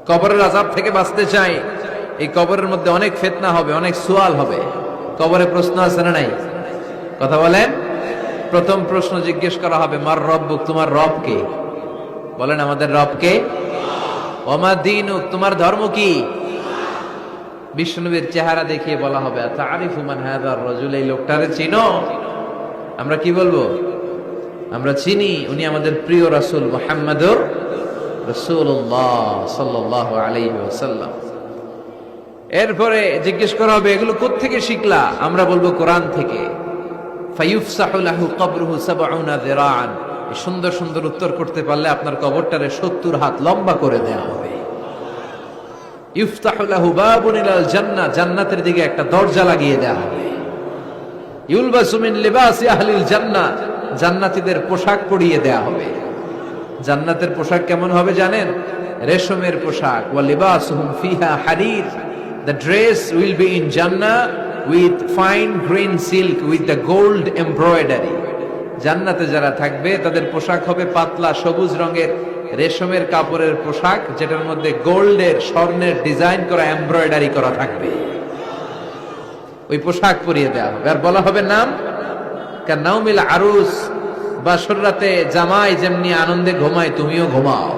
কবরের আযাব থেকে বাঁচতে চাই, এই কবরের মধ্যে অনেক ফিতনা হবে, অনেক সুয়াল হবে। কবরে প্রশ্ন আছে না নাই? কথা বলেন। প্রথম প্রশ্ন জিজ্ঞেস করা হবে, মার রব্বুক, তোমার রব কে? বলেন, আমাদের রব কে? ওমা দীনুক, তোমার ধর্ম কি? বিশ্বনবীর চেহারা দেখিয়ে বলা হবে, তারিফু মান হাযার রাজুল, এই লোকটারে চিনো? আমরা কি বলবো? আমরা চিনি, উনি আমাদের প্রিয় রাসূল মুহাম্মদুর রাসূলুল্লাহ সাল্লাল্লাহু আলাইহি ওয়াসাল্লাম। এরপরে জিজ্ঞেস করা হবে, এগুলো কোত্থেকে শিখলা? আমরা বলবো, কোরআন থেকে। ফায়ুফসাহু লাহু কবরুহু ৭০ যিরাআন, এই সুন্দর সুন্দর উত্তর করতে পারলে আপনার কবরটারে ৭০ হাত লম্বা করে দেয়া হবে। ইফতাহু লাহু বাবুন ইলাল জান্নাহ, জান্নাতের দিকে একটা দরজা লাগিয়ে দেয়া হবে। ইউলবাসু মিন লিবাসি আহলিল জান্নাহ, জান্নাতীদের পোশাক পরিয়ে দেয়া হবে। জান্নাতের পোশাক কেমন হবে জানেন? রেশমের পোশাক। ওয়া লিবাসুহুম ফিহা হারির, the dress will be in Jannah with fine green silk with the gold embroidery. জান্নাতে যারা থাকবে তাদের পোশাক হবে পাতলা সবুজ রঙের রেশমের কাপড়ের পোশাক, যেটার মধ্যে গোল্ডের, স্বর্ণের ডিজাইন করা, এমব্রয়ডারি করা থাকবে। ওই পোশাক পরিয়ে দেওয়া হবে আর বলা হবে নাম কান্নাউমিল আরুস, বাসর রাতে জামাই যেমনি আনন্দে ঘুমায় তুমিও ঘুমাও।